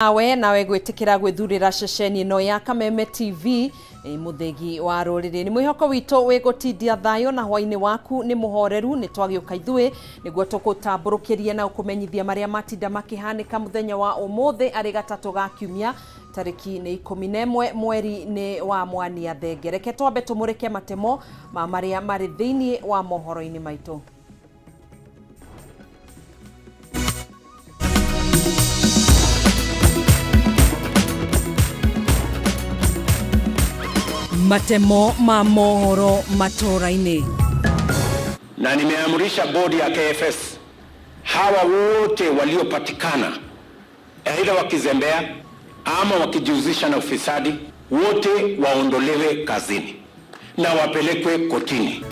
nawe gwitikira gwithurira ceceni no ya Kameme TV muthegi wa ruriri ni mwihoko wito wigutindia thayo na hwaini waku ni muhoreru ni twagiuka ithui niguo tukutamburukiria na ukumenyithia maria matinda makihanika muthenya wa umuthi ari gatatu ga kiumia tariki ni 11 mweri ni wa mwania thenge reke twambe tumurike matemo ma maria mari thiini wa mohoro-ini maitu. Matemo ma mohoro Matuuraini. Na nimeamrisha bodi ya KFS hawa wote waliopatikana aidha wakizembea ama wakijihusisha na ufisadi wote waondolewe kazini na wapelekwe kotini.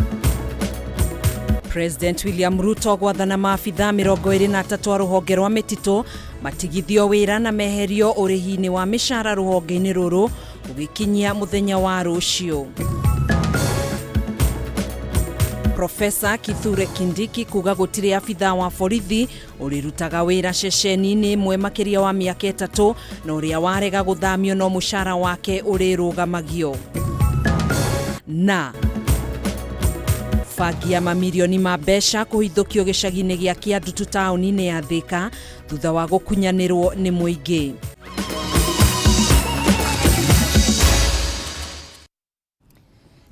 President William Ruto gwathana maafitha 23 a ruhonge rwa mitito matigithio wira na meherio urihini wa mishara ruhonge-ini ruru ugikinyia muthenya wa rucio. Profesa Kithure Kindiki kuga gutiri afitha wa borithi urirutaga wira ceceni-ini imwe makiria wa miaka 3 na uria warega guthamio no mushara wake urirugamagio. Na fagia mamilioni ma mbeca kuhithukio gicagi-ini gia Kiandutu tauni-ini ya Thika thutha wa gukunyanirwo ni muingi.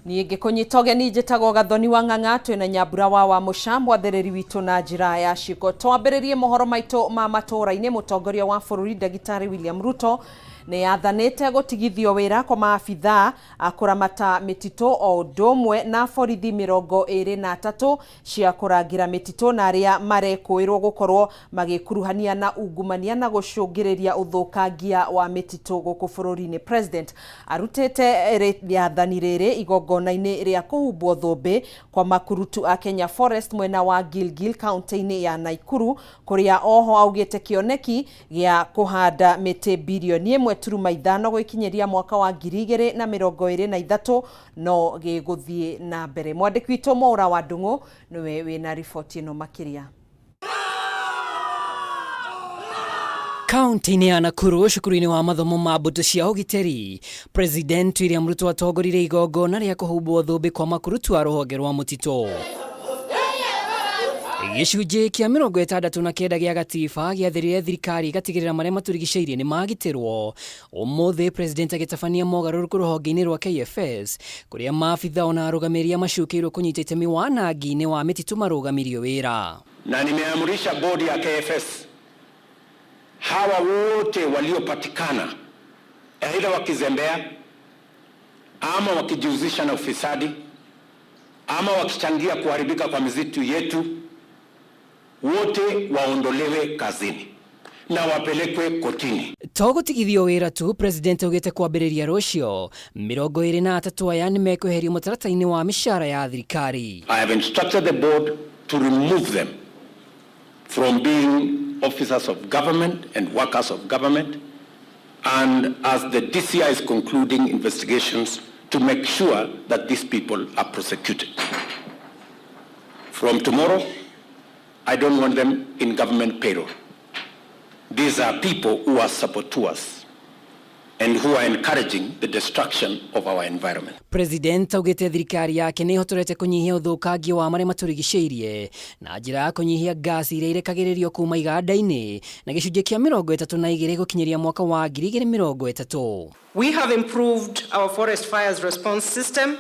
Ni ngikunyitoge ni njitagwo Gathoni wa Ng'ang'a twina Nyambura wa Musha mwathiriri witu na njira ya ciko. Twambiririe mohoro maitu ma Matuuraini. Mutongoria wa bururi Ndagitari William Ruto ni athanite gutigithio wira kwa maafitha akuramata mitito o ndomwe na borithi 23 cia kurangira mitito na aria marekuirwo gukorwo magikuruhania na ungumania na gucungiriria uthukangia wa mitito guku bururi-ini. President arutite rĩathani rĩrĩ igongona-ini ria kuhumbwo thũmbĩ kwa makurutu a Kenya Forest mwena wa Gilgil kaunti-ini ya Naikuru kuria oho augite kioneki gia kuhanda miti bilioni 1.5 gwikinyeria mwaka wa 2023 no giguthie na mbere. Mwandiki witu Mwaura wa Ndung'u niwe wina riboti ino makiria. Kaunti-ini ya Nakuru cukuru-ini wa mathomo ma mbũtũ cia ũgitĩri, President William Ruto atongoririe igongona rĩa kũhumbwo thũmbĩ kwa makurutu a rũhonge rwa mũtitũ. Gĩcunjĩ kĩa 69 gĩa gatiba gĩathĩrĩire thirikari gatigĩrĩra marĩa matũrigicĩirie nĩ magitĩrwo. Ũmũthĩ President agĩtabania mogarũrũku rũhonge-inĩ rwa KFS kũrĩa maabitha ona arũgamĩrĩri macukĩirwo kũnyita itemi wanangi-inĩ wa mĩtitũ marũgamirio wĩra. Na nimeamrisha bodi ya KFS hawa wote waliopatikana aidha wakizembea ama wakijihusisha na ufisadi ama wakichangia kuharibika kwa misitu yetu wote waondolewe kazini na wapelekwe kotini. Togutigithio wira tu, President ugite kwambĩrĩria rũcio 23 aya nĩ mekweherio mũtaratara-inĩ wa mishara ya thirikari. I have instructed the board to remove them from being officers of government and workers of government, and as the DCI is concluding investigations to make sure that these people are prosecuted. From tomorrow, I don't want them in government payroll. These are people who are saboteurs and who are encouraging the destruction of our environment. President augite thirikari yake nĩ ihotorete kũnyihia ũthũkangia wa marĩa matũrigicĩirie na njĩra ya kũnyihia gasi iria irekagĩrĩrio kuma iganda-inĩ na gĩcunjĩ kĩa 32 gũkinyĩria mwaka wa 2030. We have improved our forest fires response system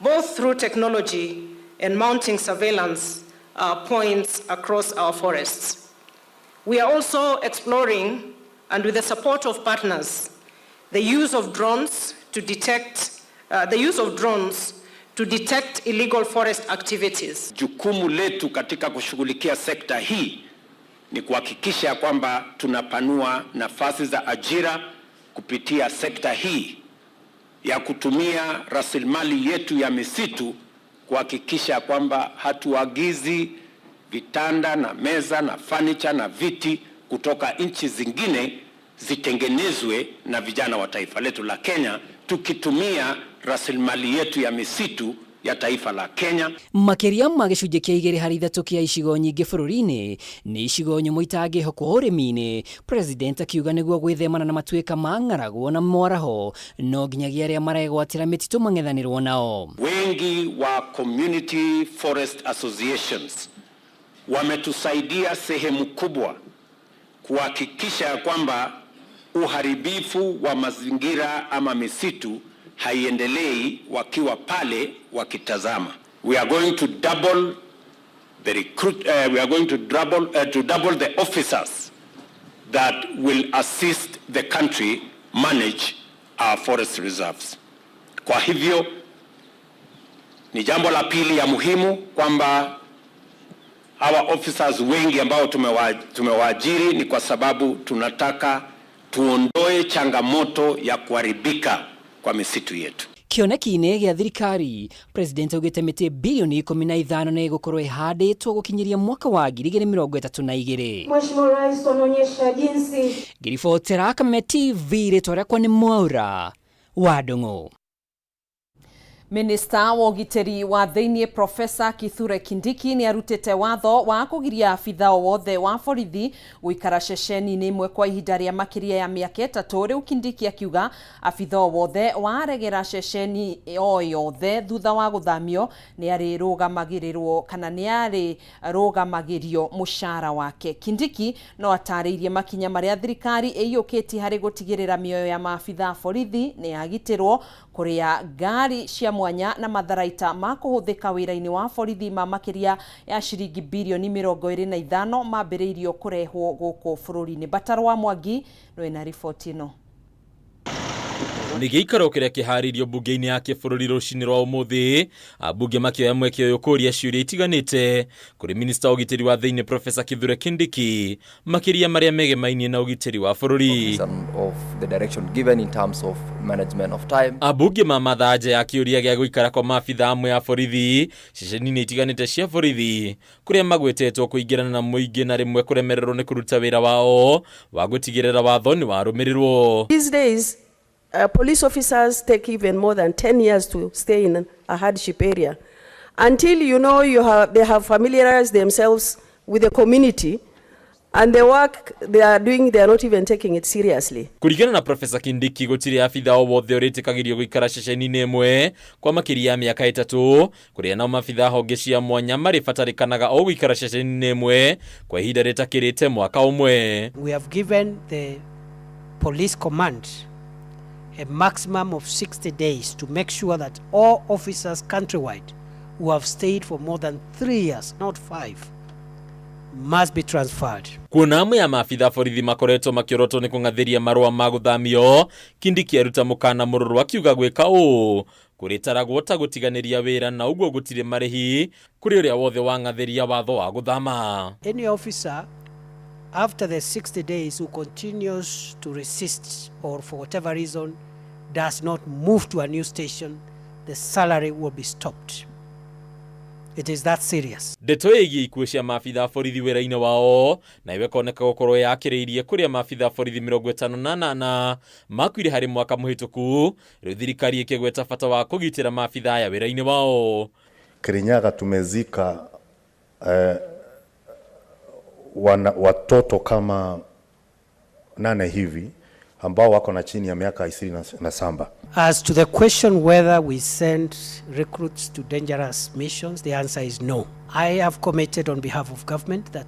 both through technology and mounting surveillance points across our forests. We are also exploring, and with the support of partners, the use of drones to detect illegal forest activities. Jukumu letu katika kushughulikia sekta hii ni kuhakikisha kwamba tunapanua nafasi za ajira kupitia sekta hii ya kutumia rasilimali yetu ya misitu kuhakikisha kwamba hatuagizi vitanda na meza na furniture na viti kutoka nchi zingine zitengenezwe na vijana wa taifa letu la Kenya, tukitumia rasilimali yetu ya misitu ya taifa la Kenya. Makiria ma gicunjĩ kĩa 2 harĩ 3 kĩa icigo nyingĩ bũrũri-inĩ nĩ icigo nyũmũ itangĩhokwo ũrĩmi-inĩ. President akiuga nĩguo gwĩthemana na matuĩka ma ng'aragu na mwaraho no nginyagia arĩa maregwatĩra mĩtitũ mang'ethanĩrwo nao. Wengi wa community forest associations wametusaidia sehemu kubwa kuhakikisha kwamba uharibifu wa mazingira ama misitu haiendelei wakiwa pale wakitazama. We are going to double the officers that will assist the country manage our forest reserves. Kwa hivyo ni jambo la pili ya muhimu kwamba hawa officers wengi ambao tumewaajiri ni kwa sababu tunataka tuondoe changamoto ya kuharibika kwa misitu yetu. Kĩoneki-inĩ gĩa thirikari, President augĩte mĩtĩ bilioni 15 nĩ ĩgũkorwo ĩhandĩtwo gũkinyiria mwaka wa 2032. Mheshimiwa Rais anaonyesha jinsi. Ngiribotera Kameme TV rĩtwa rĩakwa nĩ Mwaura wa Ndung'u. Minista wa ũgitĩri wa thĩinĩ Profesa Kithure Kindiki nĩ arutĩte watho wa kũgiria abitha o wothe wa borithi gũikara ceceni-inĩ imwe kwa ihinda rĩa makĩria ya mĩaka 3. Rĩu Kindiki akiuga abitha o wothe waregera ceceni o yothe thutha wa gũthamio nĩ arĩrũgamagĩrĩrwo kana nĩ arĩrũgamagĩrio mũcara wake. Kindiki no atarĩirie makinya marĩa thirikari ĩiyũkĩtie harĩ gũtigĩrĩra mĩoyo ya maabitha a borithi nĩ yagitĩrwo, kũrĩa ngari cia mwanya na matharaita ma kũhũthĩka wĩra-inĩ wa borithi ma makĩria ya ciringi bilioni 25 mambĩrĩirio kũrehwo gũkũ bũrũri-inĩ. Bataro wa Mwangi no ena riboti ĩno. Nĩ gĩikaro kĩrĩa kĩharĩirio mbunge-inĩ ya kĩbũrũri rũcinĩ rwa ũmũthĩ, ambunge makĩoya mweke ũyũ kũria ciũria itiganĩte kũrĩ minista wa ũgitĩri wa thĩinĩ Profesa Kithure Kindiki makĩria marĩa megemainie na ũgitĩri wa bũrũri. Ambunge mamatha nja ya kĩũria gĩa gũikara kwa maabitha amwe ya borithi ceceni-inĩ itiganĩte cia borithi kũrĩa magwetetwo kũingĩrana na mũingĩ na rĩmwe kũremererwo nĩ kũruta wĩra wao wa gũtigĩrĩra watho nĩ warũmĩrĩrwo. These days, police officers take even more than 10 years to stay in a hardship area until they have familiarized themselves with the community and the work they are doing, they are not even taking it seriously. Kũringana na Profesa Kindiki gũtirĩ abitha o wothe ũrĩtĩkagĩrio gũikara ceceni-inĩ ĩmwe kwa makĩria ya mĩaka 3, kũrĩa nao maabitha honge cia mwanya marĩbatarĩkanaga o gũikara ceceni-inĩ ĩmwe kwa ihinda rĩtakĩrĩte mwaka ũmwe. We have given the police command a maximum of 60 days to make sure that all officers countrywide who have stayed for more than 3 years, not 5, must be transferred. Kuona amwe ya maabitha borithi makoretwo makĩorotwo nĩ kũng'athĩria marũa ma gũthamio, Kindiki aruta mũkana mũrũrũ akiuga gwĩka ũũ kũrĩtaragwo ta gũtiganĩria wĩra na ũguo gũtirĩ marĩhi kũrĩ ũrĩa wothe wang'athĩria watho wa gũthama. Any officer after the 60 days who continues to resist or for whatever reason does not move to a new station, the salary will be stopped. It is that serious. Ndeto ĩgiĩ ikuũ cia maabitha borithi wĩra-inĩ wao na iwekoneka gũkorwo yakĩrĩirie kũrĩa maabitha borithi 58 makuire harĩ mwaka mũhĩtũku, rĩu thirikari ĩkĩgweta bata wa kũgitĩra maabitha aya wĩra-inĩ wao. Kirinyaga tumezika watoto kama 8 hivi ambao wako na chini ya miaka 27. As to the question whether we send recruits to dangerous missions, the answer is no. I have committed on behalf of government that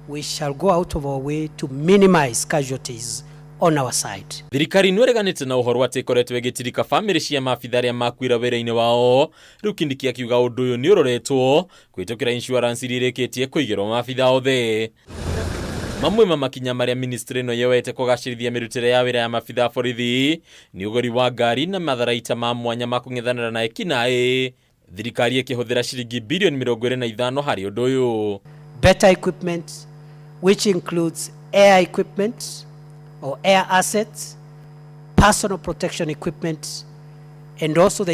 we shall go out of our way to minimize casualties on our side. Thirikari nĩreganĩte na ũhoro atĩ ĩkoretwo ĩgĩtirika famĩlĩ cia maabitha arĩa makuĩra wĩra-inĩ wao. Rĩu Kindiki akiuga ũndũ ũyũ nĩ ũroretwo kũhĩtũkĩra insurance iria ĩrĩkĩtie kũigĩrwo maabitha othe. Mamwe ma makinya marĩa ministry ĩno yoete kũgacĩrithia mĩrutĩre ya wĩra ya maabitha borithi nĩ ũgũri wa ngari na matharaita ma mwanya ma kũng'ethanĩra na ekinaĩ, thirikari ĩkĩhũthĩra ciringi bilioni 25 harĩ ũndũ ũyũ. Better equipment, which includes air equipment or air assets, personal protection equipment, and also the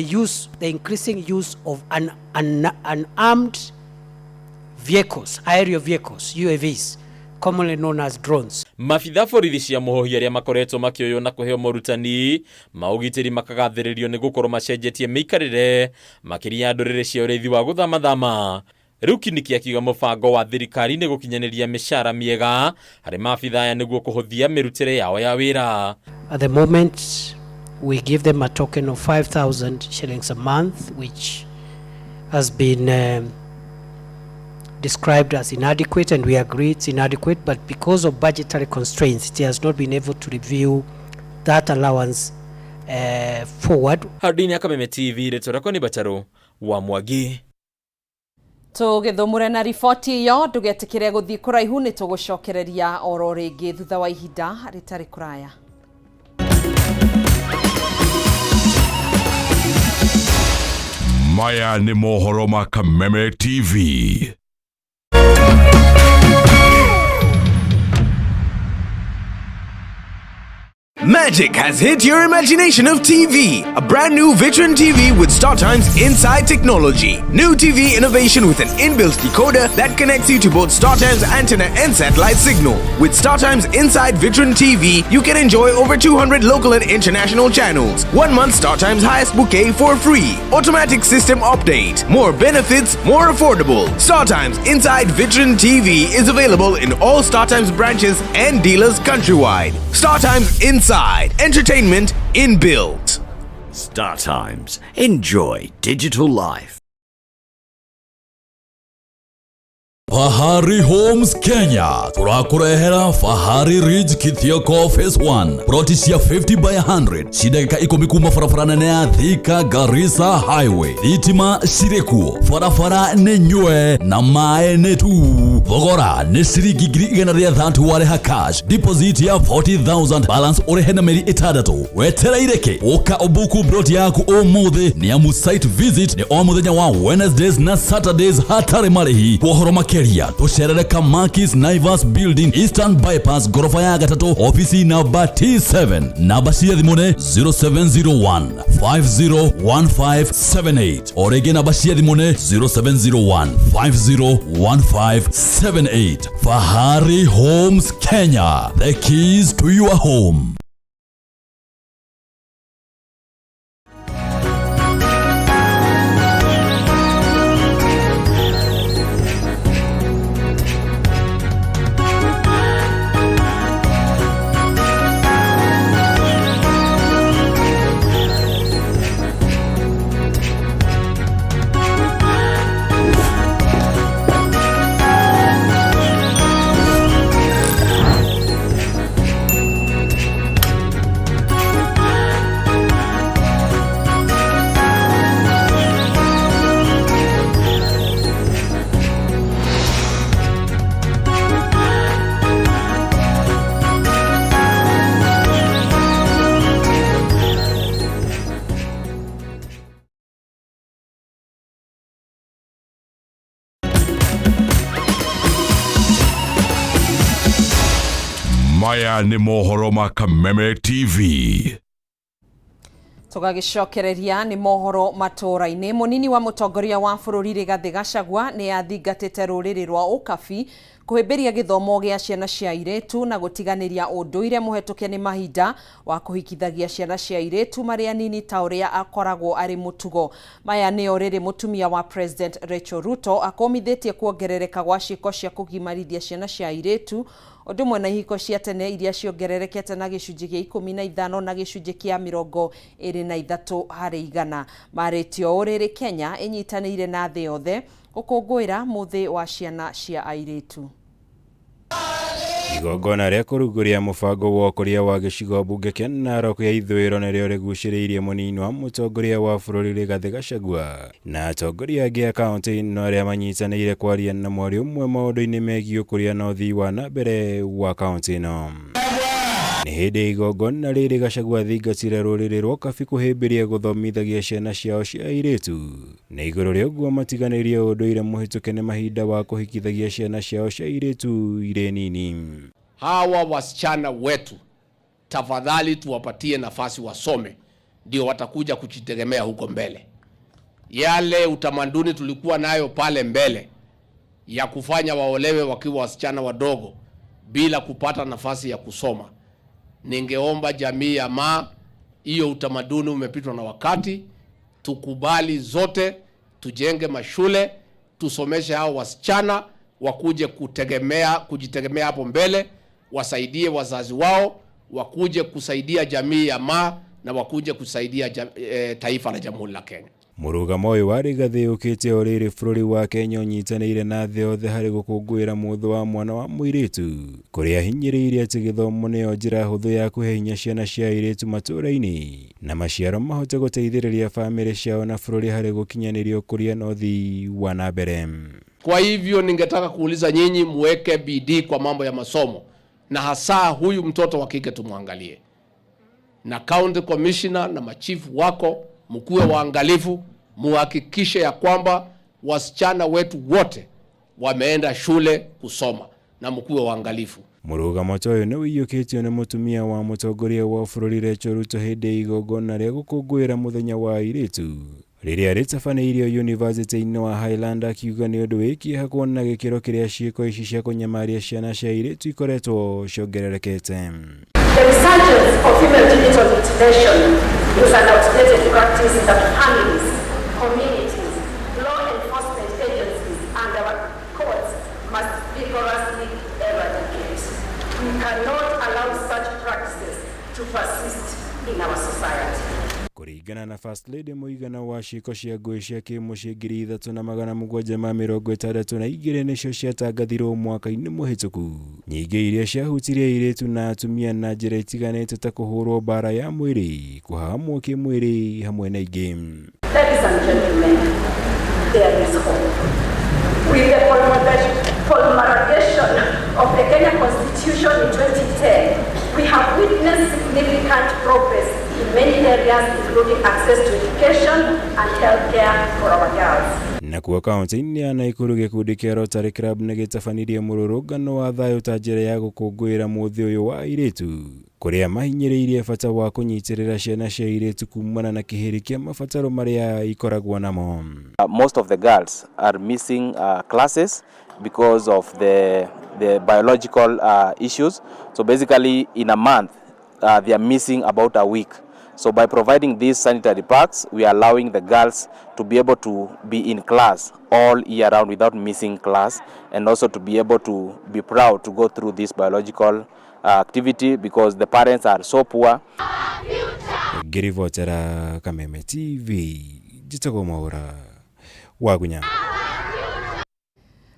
increasing use of unarmed vehicles, aerial vehicles, UAVs, commonly known as drones. Mabitha borithi cia muhohi aria makoretwo makioyo na kuheo morutani maugitiri makagathiririo ni gukorwo macenjetie miikarire makiria ndurire cia ureithi wa guthamathama. Riu Kindiki akiuga mubango wa thirikari ni gukinyaniria mishara miega hari mabitha aya niguo kuhuthia mirutire yao ya wira. At the moment we give them a token of 5,000 shillings a month, which has been described as inadequate, and we agree it's inadequate, but because of budgetary constraints it has not been able to review that allowance forward. Hardini Kameme TV retorako ni Bataru wa Mwagi. Tugithumure na riboti iyo ndugetikire guthii kuraihu ni tugucokereria oro ringi thutha wa ihinda ritari kuraya. Maya ni mohoro ma Kameme TV. Magic has hit your imagination of TV. A brand new Vitron TV with StarTimes Inside technology. New TV innovation with an inbuilt decoder that connects you to both StarTimes antenna and satellite signal. With StarTimes Inside Vitron TV, you can enjoy over 200 local and international channels. 1 month StarTimes highest bouquet for free. Automatic system update. More benefits, more affordable. StarTimes Inside Vitron TV is available in all StarTimes branches and dealers countrywide. StarTimes Inside. Entertainment inbuilt. StarTimes. Enjoy digital life. Fahari Homes Kenya turakurehera Fahari Ridge Kithioko Phase 1 protisia 50 by 100 shideka ikomi kuma farafara nene ya Thika Garissa Highway itima shirekuo farafara nenywe na mae netu thogora ni ciringi 130 wareha cash deposit ya 40,000 balance orehena meri itadatu wetera ireke uka obuku broti yaku omuthi ni amu site visit ni omuthenya wa Wednesdays na Saturdays hatari marehi kuhoroma Tosherere Kamakis Naivas Building Eastern Bypass Gorofa ya gatatu ofisi namba T7 namba cia thimune 0701 501578 orege namba cia thimune 0701 501578. Fahari Homes Kenya, the keys to your home. Maya ni mohoro ma Kameme TV. Tugagicokereria ni mohoro Matuuraini. Munini wa mutongoria wa bururi Rigathi Gachagua ni athingatite ruriri rwa ukabi kuhimbiria githomo gia ciana cia iretu na gutiganiria unduire muhetuke ni mahinda wa kuhikithagia ciana cia iretu maria nini ta uria akoragwo ari mutugo. Maya ni oriri mutumia wa President Rachel Ruto akomithitie kuongerereka gwa ciiko cia kugimarithia ciana cia iretu Undu mwe na ihiko cia tene iria ciongererekete na gicunji gia 15 na gicunji kia 23 harĩ 100. Maretio uriri Kenya inyitanĩire na thĩ yothe gũkũngũĩra muthi wa ciana cia airĩtu. Igongona rĩa kũrugũria mũbango wa ũkũria wa gĩcigo mbunge kĩa Narok ya ithũĩro nĩrĩo rĩgucĩrĩirie mũnini wa mũtongoria wa bũrũri Rigathi Gachagua na atongoria angĩ a kaunti no arĩa manyitanĩire kwaria na mwaria ũmwe maũndũ-inĩ megiĩ ũkũria na ũthii wa na mbere wa kaunti ĩno. Nĩ hĩndĩ igongona rĩrĩ Gachagua thingatire rũrĩrĩ rwa ũkabi kũhĩmbĩria gũthomithagia ciana ciao cia airĩtu na igũrũ rĩa ũguo matiganĩrie ũndũire mũhĩtũke nĩ mahinda wa kũhikithagia ciana ciao cia airĩtu irĩ nini. Hawa wasichana wetu tafadhali tuwapatie nafasi wasome, ndio watakuja kujitegemea huko mbele. Yale utamaduni tulikuwa nayo pale mbele ya kufanya waolewe wakiwa wasichana wadogo bila kupata nafasi ya kusoma. Ningeomba jamii ya Maa, hiyo utamaduni umepitwa na wakati, tukubali zote, tujenge mashule, tusomeshe hao wasichana wakuje kujitegemea hapo mbele, wasaidie wazazi wao, wakuje kusaidia jamii ya Maa na wakuje kusaidia taifa la Jamhuri la Kenya. Murugamo uyu wari gathiukite uriri bururi wa Kenya unyitanire na thĩ yothe harĩ gũkũngũĩra mũthĩ wa mwana wa mũirĩtu, kũrĩa hinyĩrĩirie atĩ gĩthomo nĩyo njĩra hũthũ ya kũhe hinya ciana cia airĩtu matũũra-inĩ na maciaro mahote gũteithĩrĩria famĩlĩ ciao na bũrũri harĩ gũkinyanĩria ũkũria na ũthii wa na mbere. Kwa hivyo ningetaka kuuliza nyinyi muweke bidii kwa mambo ya masomo, na hasa huyu mtoto wa kike tumwangalie, na county commissioner na machifu wako mkuwe waangalifu, muhakikishe ya kwamba wasichana wetu wote wameenda shule kusoma, na mkuwe waangalifu. Murugamo toyo nĩ wĩiyũkĩtio nĩ mũtumia wa mũtongoria wa bũrũri Rachel Ruto hĩndĩ ya igongona rĩa gũkũngũĩra mũthenya wa airĩtu rĩrĩa rĩtabanĩirio University-inĩ wa Highland, akiuga nĩ ũndũ wĩ kĩeha kuona gĩkĩro kĩrĩa ciĩko ici cia kũnyamaria ciana cia airĩtu ikoretwo ciongererekete. The resurgence of female genital mutilation is an outdated practice that families, communities, law enforcement agencies, and our courts must vigorously eradicate. We cannot allow such practices to persist in our society. Kũringana na First Lady, mũigana wa ciĩko cia ngũĩ cia kĩmũciĩ 3,762 nĩcio ciatangathirwo mwaka-inĩ mũhĩtũku, nyingĩ iria ciahutirie airĩtu na atumia na njĩra itiganĩte ta kũhũrwo mbara ya mwĩrĩ, kũhahamwo kĩmwĩrĩ hamwe na ingĩ. Ladies and gentlemen, there is hope. With the promulgation of the Kenya Constitution in 2010, we have witnessed significant progress in many areas, including access to education and healthcare for our girls. Nakuo kaunti-inĩ ya Naikuru, gĩkundi kĩa Rotary Club nĩ gĩtabanirie mũrũrũngano wa thayũ ta njĩra ya gũkũngũĩra mũthĩ ũyũ wa airĩtu, kũrĩa mahinyĩrĩirie bata wa kũnyitĩrĩra ciana cia airĩtu kumana na kĩhĩri kĩa mabataro marĩa ikoragwo namo. Most of the girls are missing classes because of the biological issues. So basically in a month they are missing about a week. So by providing these sanitary packs, we are allowing the girls to be able to be in class all year round without missing class, and also to be able to be proud to go through this biological activity because the parents are so poor. Ngirivotera Kameme TV, Jitogo Maura, Wagunya.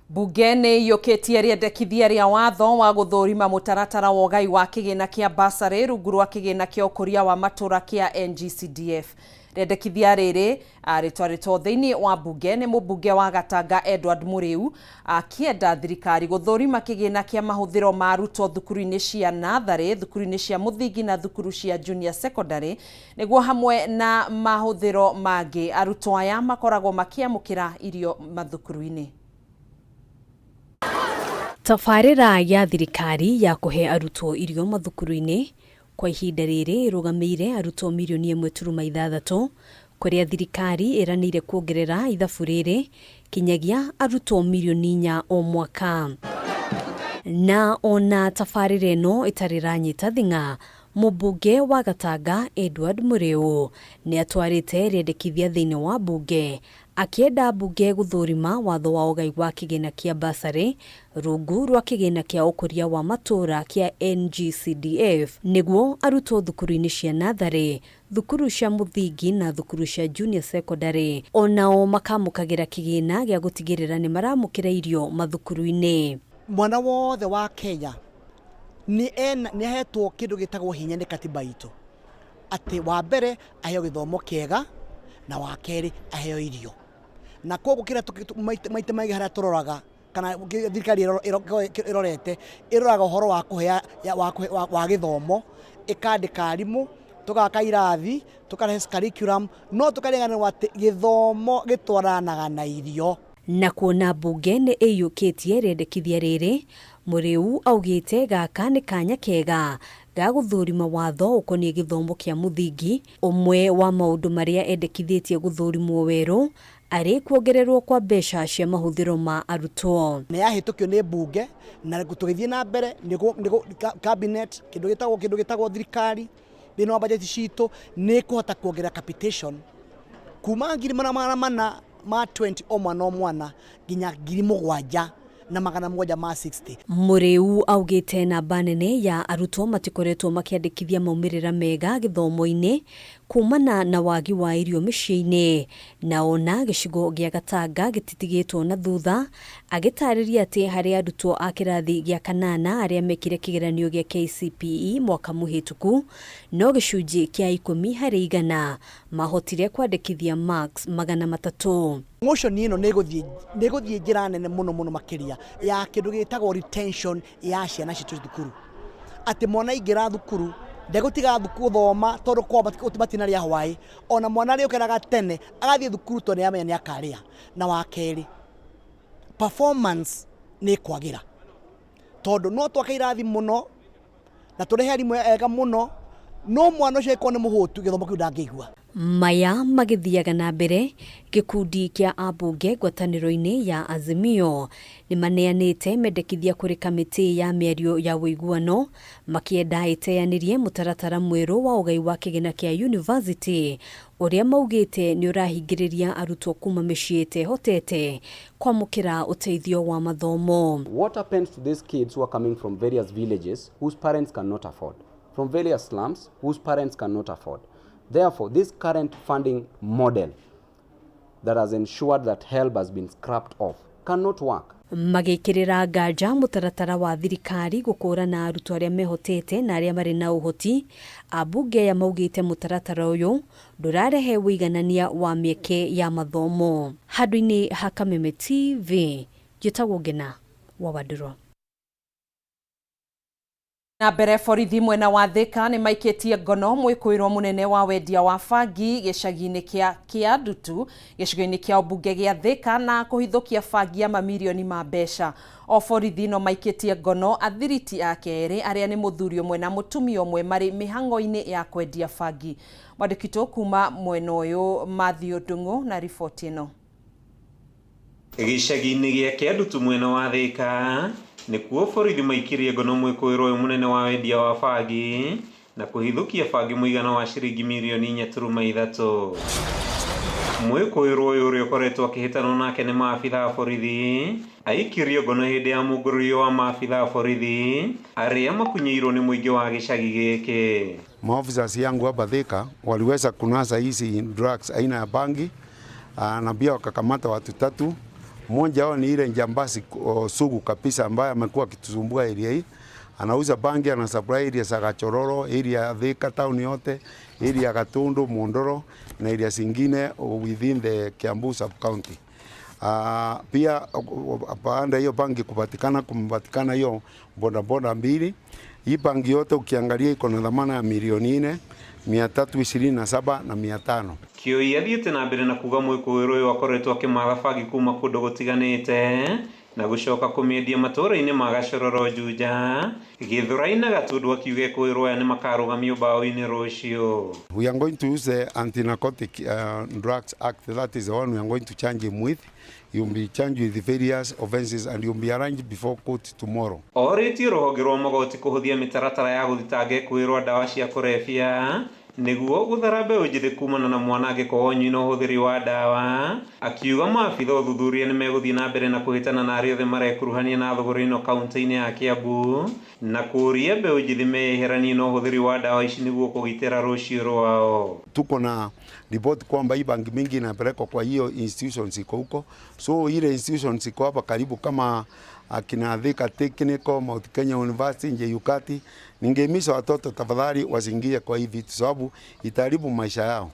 Bunge nĩ iyũkĩtie rĩendekithia rĩa watho wa gũthũrima mũtaratara wa ũgai wa kĩgĩna kĩa basarĩ rungu rwa kĩgĩna kĩa ũkũria wa matũũra kĩa NGCDF. Rĩendekithia rĩrĩ rĩtwarĩtwo thĩinĩ wa bunge nĩ mũmbunge wa Gatanga Edward Mũrĩu, akĩenda thirikari gũthũrima kĩgĩna kĩa mahũthĩro ma arutwo thukuru-inĩ cia natharĩ, thukuru-inĩ cia mũthingi na thukuru cia junior secondary, nĩguo hamwe na mahũthĩro mangĩ arutwo aya makoragwo makĩamũkĩra irio mathukuru-inĩ. Tabarĩra ya thirikari ya kũhe arutwo irio mathukuru-inĩ kwa ihinda rĩrĩ ĩrũgamĩire arutwo milioni 1.6, kũrĩa thirikari ĩranĩire kuongerera ithabu rĩrĩ kinyagia arutwo milioni 4 o mwaka. Na ona tabarĩra ĩno ĩtarĩ ranyita thing'a, mũmbunge wa Gatanga Edward Mũrĩu nĩ atwarĩte rĩendekithia thĩinĩ wa bunge, akienda bunge gũthũrima watho wa ũgai wa kĩgĩna kĩa basarĩ rungu rwa kĩgĩna kĩa ũkũria wa matũũra kĩa NGCDF, nĩguo arutwo thukuru-inĩ cia natharĩ, thukuru cia mũthingi na thukuru cia junior secondary onao makamũkagĩra kĩgĩna gĩa gũtigĩrĩra nĩ maramũkĩra irio mathukuru-inĩ. Mwana wothe wa Kenya nĩ ahetwo kĩndũ gĩtagwo hinya nĩ katiba itũ, atĩ wa mbere aheo gĩthomo kĩega na wa kerĩ aheo irio. Na koguo kĩrĩa maita maingĩ harĩa tũroraga kana thirikari ĩrorete ĩroraga ũhoro wa kũhea wa gĩthomo, ĩkandĩka arimũ, tũgaka irathi, tũkarehe curriculum, no tũkarenganĩrwo atĩ gĩthomo gĩtwaranaga na irio. Na kuona bunge nĩ ĩiyũkĩtie rĩendekithia rĩrĩ, Mũrĩu augĩte gaka nĩ kanya kega ga gũthũrima watho ũkoniĩ gĩthomo kĩa mũthingi, ũmwe wa maũndũ marĩa endekithĩtie gũthũrimwo werũ arĩ kuongererwo kwa mbeca cia mahũthĩro ma arutwo. Nĩ yahĩtũkio nĩ mbunge na tũgĩthiĩ na mbere nĩ cabinet kĩndũ gĩtagwo thirikari thĩinĩ wa bajeti citũ nĩ kũhota kuongerera capitation kuma 420 o mwana nginya 7,000 na 160. Mũrĩu augĩte namba nene ya arutwo matikoretwo makĩandĩkithia maumĩrĩra mega gĩthomo-inĩ kumana na wagi wa irio mĩciĩ-inĩ, na ona gĩcigo gĩa Gatanga gĩtitigĩtwo na thutha, agĩtarĩria atĩ harĩ arutwo a kĩrathi gĩa 8 arĩa mekire kĩgeranio gĩa KCPE mwaka mũhĩtũku, no gĩcunjĩ kĩa 10% mahotire kwandĩkithia marks 300. Motion ĩno nĩ gũthiĩ njĩra nene mũno makĩria ya kĩndũ gĩtagwo retention ya ciana citũ thukuru. Atĩ mwana aingĩra thukuru ndegũtiga thukuru thoma tondũ kwa batina rĩa hwaĩ, ona mwana rĩ ũkeraga tene agathiĩ thukuru tondũ nĩamenya nĩ akarĩa. Na wa kerĩ, performance nĩ kwagĩra tondũ no twake irathi mũno na tũrehe arimũ ega mũno, no mwana ũcio nĩ mũhũtu gĩthomo kĩu ndangĩigua. Maya magĩthiaga na mbere, gĩkundi kĩa ambunge ngwatanĩro-inĩ ya Azimio nĩ maneanĩte mendekithia kũrĩ kamĩtĩ ya mĩario ya ũiguano makĩenda ĩteanĩrie mũtaratara mwerũ wa ũgai wa kĩgĩna kĩa university ũrĩa maugĩte nĩ ũrahingĩrĩria arutwo kuma mĩciĩ ĩtehotete kwamũkĩra ũteithio wa mathomo. What happens to these kids who are coming from various villages whose parents cannot afford, from various slums whose parents cannot afford? Therefore, this current funding model that has ensured that HELB has been scrapped off cannot work. Magĩkĩrĩra nganja mũtaratara wa thirikari gũkũrana arutwo arĩa mehotete na arĩa marĩ na ũhoti, ambunge ya maugĩte mũtaratara ũyũ ndũrarehe wĩiganania wa mĩeke ya mathomo. Handũ-inĩ ha Kameme TV, njĩtagwo Ngina wa Wadũro. Na mbere borithi mwena wa Thika nĩ maikĩtie ngono mwĩkũĩrwo mũnene wa wendia wa bangi gĩcagi-inĩ kĩa Ndutu gĩcigo-inĩ kĩa ũmbunge gĩa Thika na kũhithũkia bangi ya mamirioni ma mbeca. O borithi no maikĩtie ngono athiriti ake erĩ arĩa nĩ mũthuri ũmwe na mũtumia ũmwe marĩ mĩhang'o-inĩ ya kwendia bangi. Mwandĩkitwo kuma mwena ũyũ Mathio Ndung'u na riboti ĩno. Gĩcagi-inĩ gĩa Ndutu mwena wa Thika nĩkuo borithi maikirie ngono mwĩkũĩrwo ũyũ mũnene wa wendia wa bangi na kũhithũkia bangi mũigana wa ciringi mirioni 4.3. Mwĩkũĩrwo ũyũ ũrĩa ũkoretwo akĩhĩtanwo nake nĩ maabitha a borithi aikirio ngono hĩndĩ ya mũngũrĩrio wa maabitha a borithi arĩa makunyĩirwo nĩ mũingĩ wa gĩcagi gĩkĩ. Maofisa yangu hapa Thika waliweza kunasa hizi drugs aina ya bangi na pia wakakamata watu 3. Mmoja wao ni ile njambazi sugu kabisa ambaye amekuwa akitusumbua area hii. Anauza bangi, ana supply area za Gachororo, area ya Thika town yote, area ya Gatundu, Mondoro na area zingine within the Kiambu sub county. Pia baada hiyo bangi kupatikana hiyo bodaboda 2. Hii bangi yote ukiangalia iko na dhamana ya milioni 4,327,500. Kĩoi athiĩte na mbere na kuga mwĩkũĩrwo ũyũ akoretwo akĩmatha bangi kuma kũndũ gũtiganĩte na gũcoka kũmĩendia matũũra-inĩ ma Gachororo, Juja, Gĩthũrai na Gatundu, akiuga kwĩrwo aya nĩ makarũgamio mbaũ-inĩ rũciũ. We are going to use the Anti-Narcotic Drugs Act. That is the one we are going to charge him with. He will be charged with the various offenses and he will be arraigned before court tomorrow. Orĩtie rũhonge rwa magoti kũhũthia mĩtaratara ya gũthitanga kwĩrwo ndawa cia kũrebia nĩguo gũthara mbeũ njĩthĩ kumana na mwanangĩko wa ũnyui na ũhũthĩri wa ndawa, akiuga maabitha ũthuthuria nĩ megũthiĩ na mbere na kũhĩtana na arĩa othe marekuruhania na thogora ĩno kaunti-inĩ ya Kiambu na kũria mbeũ njĩthĩ meyeheranie na ũhũthĩri wa ndawa ici nĩguo kũgitĩra rũciũ rwao. Tuko na report kwamba hii bangi mingi inapelekwa kwa hiyo institutions iko huko, so ile institutions iko hapa karibu kama akina Thika Technical, Mount Kenya University, Njeyukati. Ningehimiza watoto tafadhali wasiingie kwa hivi vitu sababu itaharibu maisha yao.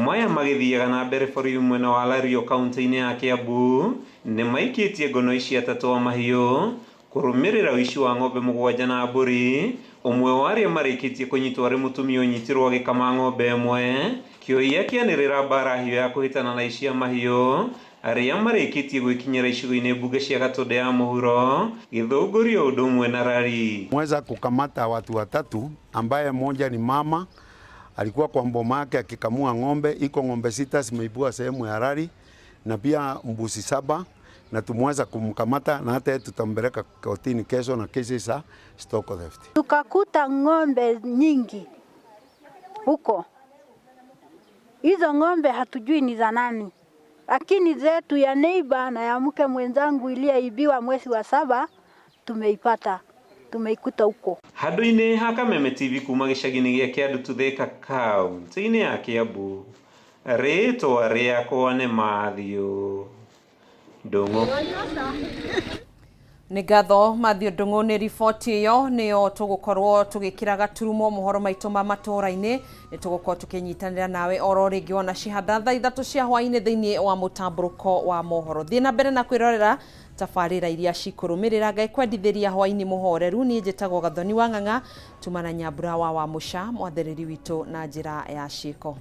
Maya magĩthiaga na mbere bũrũri mwena wa Lario kaunti-inĩ ya Kiambu nĩ maikĩtie ngono ici 3 wa mahiũ kũrũmĩrĩra ũici wa ng'ombe 7 na mbũri, ũmwe wa arĩa marĩkĩtie kũnyitwo arĩ mũtumia ũnyitirwo agĩkama ng'ombe ĩmwe. Kĩoi akĩanĩrĩra mbara hiyo ya kũhĩtana na ici ya mahiũ arĩa marĩkĩtie gwĩkinyĩra icigo-inĩ mbunge cia Gatundu ya mũhuro, Gĩthũngũri ũndũ ũmwe na Rari. Mweza kukamata watu 3 ambaye mmoja ni mama alikuwa kwa mboma yake akikamua ng'ombe. Iko ng'ombe 6 zimeibua sehemu ya rari na pia mbuzi 7, na tumeweza kumkamata na hata tutambeleka kotini kesho na kesi za stock theft. Tukakuta ng'ombe nyingi huko. Hizo ng'ombe hatujui ni za nani, lakini zetu ya neighbor na ya mke mwenzangu iliyoibiwa mwezi wa 7 tumeipata, tumeikuta huko. Handũ-inĩ ha Kameme TV kuma gĩcagi-inĩ gĩa Kĩandu Thika kaunti-inĩ ya Kiambu, rĩtwa rĩakwa nĩ Mathew Ndung'u. Nĩ ngatho Mathew Ndung'u nĩ riboti ĩyo nĩyo tũgũkorwo tũgĩkĩra gaturumo mohoro maitũ ma matũra-inĩ. Nĩ tũgũkorwo tũkĩnyitanĩra nawe oro rĩngĩ ona cihanda thaa 3 cia hwaĩ-inĩ thĩinĩ wa mũtambũrũko wa mohoro. Thiĩ na mbere na kwĩrorera tabarĩra iria cikũrũmĩrĩra. Ngaĩkwendithĩria hwaĩ-inĩ mũhoreru. Niĩ njĩtagwo Gathoni wa Ng'ang'a, tumana Nyambura wa Mũsha, mwathĩrĩri witũ na njĩra ya ciĩko.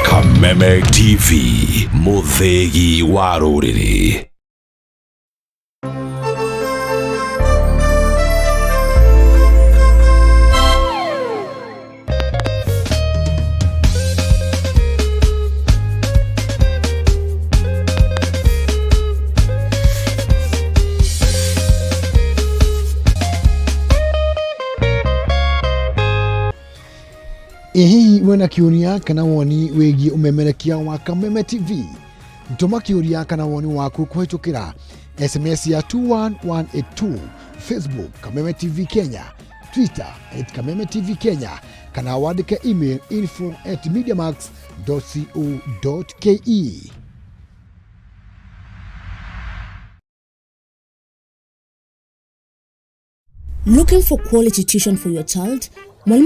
Kameme TV, mũthĩgi wa rũrĩrĩ. Hihi wena kĩũria kana woni wĩgiĩ ũmemerekia wa Kameme TV? Ntũma kĩũria kana woni waku kũhĩtũkĩra SMS ya 21182, Facebook Kameme TV Kenya, Twitter @Kameme TV Kenya, kana wandĩke email info@mediamax.co.ke. Looking for quality tuition for your child? Mwalimu